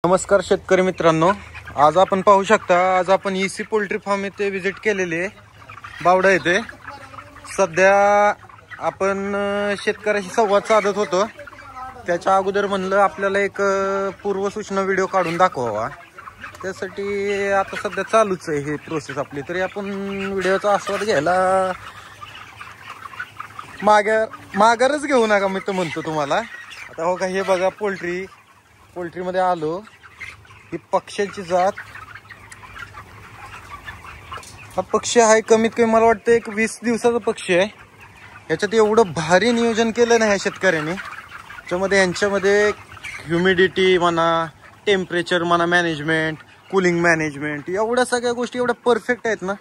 नमस्कार शेतकरी मित्रांनो, आज आपण पाहू शकता, आज आपण ईसी पोल्ट्री फार्म येथे विजिट केलेली आहे बावडा येथे। सध्या आपण शेतकऱ्याशी संवाद साधत होतो, त्याच्या अगोदर म्हणलं आपल्याला एक पूर्वसूचना व्हिडिओ काढून दाखवावा। त्यासाठी आता सध्या चालूच आहे हे प्रोसेस आपली, तरी आपण व्हिडिओचा आस्वाद घ्यायला माघारच घेऊ नका मी तर म्हणतो तुम्हाला। आता हो का, हे बघा पोल्ट्री मध्ये आलो। ही पक्ष्याची जात, हा पक्षी आहे कमीत कमी मला वाटतं एक 20 दिवसाचा पक्षी आहे। याच्यात एवढं भारी नियोजन केलं ना ह्या शेतकऱ्यांनी, त्याच्यामध्ये यांच्यामध्ये ह्युमिडिटी म्हणा, टेम्परेचर म्हणा, मॅनेजमेंट, कूलिंग मॅनेजमेंट, एवढ्या सगळ्या गोष्टी एवढ्या परफेक्ट आहेत ना,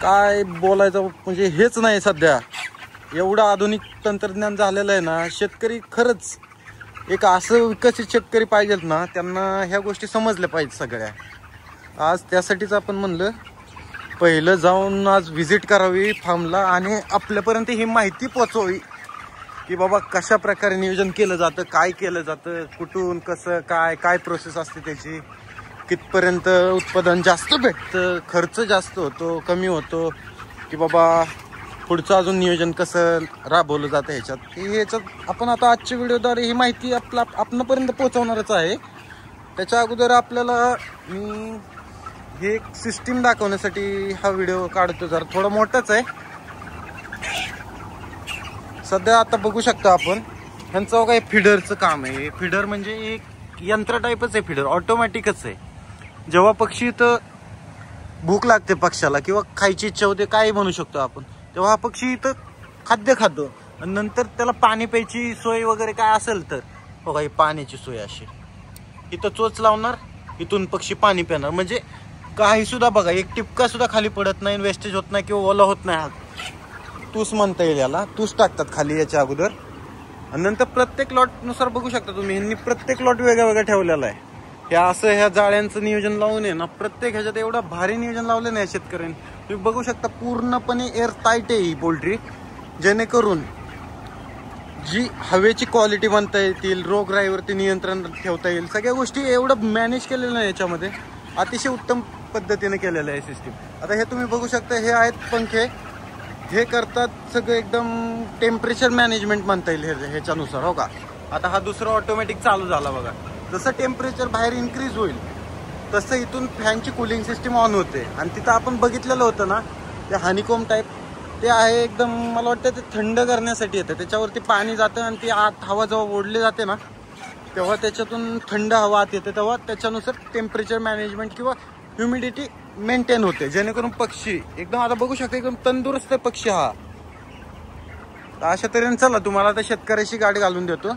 काय बोलायचं म्हणजे हेच नाही। सध्या एवढं आधुनिक तंत्रज्ञान झालेलं आहे ना, शेतकरी खरंच एक असं विकसित शेतकरी पाहिजेत ना, त्यांना ह्या गोष्टी समजल्या पाहिजेत सगळ्या। आज त्यासाठीच आपण म्हणलं पहिलं जाऊन आज व्हिजिट करावी फार्मला आणि आपल्यापर्यंत ही माहिती पोहोचवावी की बाबा कशा प्रकारे नियोजन केलं जातं, काय केलं जातं, कुठून कसं काय काय प्रोसेस असते त्याची, कितपर्यंत उत्पादन जास्त भेटतं, खर्च जास्त होतो कमी होतो, की बाबा पुढचं अजून नियोजन कसं राबवलं जातं ह्याच्यात आपण आता आजच्या व्हिडिओद्वारे ही माहिती आपणापर्यंत पोहोचवणारच आहे। त्याच्या अगोदर आपल्याला मी हे एक सिस्टीम दाखवण्यासाठी हा व्हिडिओ काढतो, जरा थोडा मोठाच आहे। सध्या आता बघू शकता आपण ह्यांचं काय फिडरचं काम आहे। फिडर म्हणजे एक यंत्र टाईपच आहे, फिडर ऑटोमॅटिकच आहे। जेव्हा पक्षी इथं भूक लागते पक्षाला किंवा खायची इच्छा होते, काय म्हणू शकतो आपण, तेव्हा हा पक्षी इथं खाद्य खातो आणि नंतर त्याला पाणी प्यायची सोय वगैरे काय असेल तर बघा, ही पाण्याची सोय अशी इथं चोच लावणार, इथून पक्षी पाणी पिणार, म्हणजे काही सुद्धा बघा एक टिपका सुद्धा खाली पडत नाही, वेस्टेज होत नाही किंवा ओला होत नाही। हा तूस म्हणता येईल याला, तूस टाकतात खाली याच्या अगोदर आणि नंतर प्रत्येक लॉट नुसार बघू शकता तुम्ही, यांनी प्रत्येक लॉट वेगळा वेगळा ठेवलेला आहे। हे असं ह्या जाळ्यांचं नियोजन लावून आहे ना, प्रत्येक ह्याच्यात एवढं भारी नियोजन लावलं नाही शेतकऱ्यांनी। तुम्ही बघू शकता पूर्णपणे एअर टाईट आहे ही पोल्ट्री, जेणेकरून जी हवेची क्वालिटी म्हणता येतील, रोगराईवरती नियंत्रण ठेवता येईल, सगळ्या गोष्टी एवढं मॅनेज केलेलं आहे याच्यामध्ये, अतिशय उत्तम पद्धतीने केलेलं आहे सिस्टीम। आता हे तुम्ही बघू शकता, हे आहेत पंखे, हे करतात सगळं एकदम टेम्परेचर मॅनेजमेंट म्हणता येईल ह्याच्यानुसार। हो का, आता हा दुसरा ऑटोमॅटिक चालू झाला बघा। जसं टेम्परेचर बाहेर इन्क्रीज होईल तसं इथून फॅनची कूलिंग सिस्टीम ऑन होते आणि तिथं आपण बघितलेलं होतं ना, ते हनीकोम टाईप ते आहे एकदम, मला वाटतं ते थंड करण्यासाठी येतं, त्याच्यावरती पाणी जातं आणि ती आत हवा जेव्हा ओढली जाते ना, तेव्हा त्याच्यातून थंड हवा आत येते, तेव्हा त्याच्यानुसार टेम्परेचर मॅनेजमेंट किंवा ह्युमिडिटी मेंटेन होते, जेणेकरून पक्षी एकदम आता बघू शकता एकदम तंदुरुस्त पक्षी हा। अशा तऱ्हेने चला तुम्हाला आता शेतकऱ्याशी गाडी घालून देतो,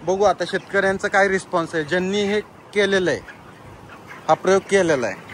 बघू आता शेतकऱ्यांचा काय रिस्पॉन्स आहे, ज्यांनी हे केलेलं आहे, हा प्रयोग केलेला आहे।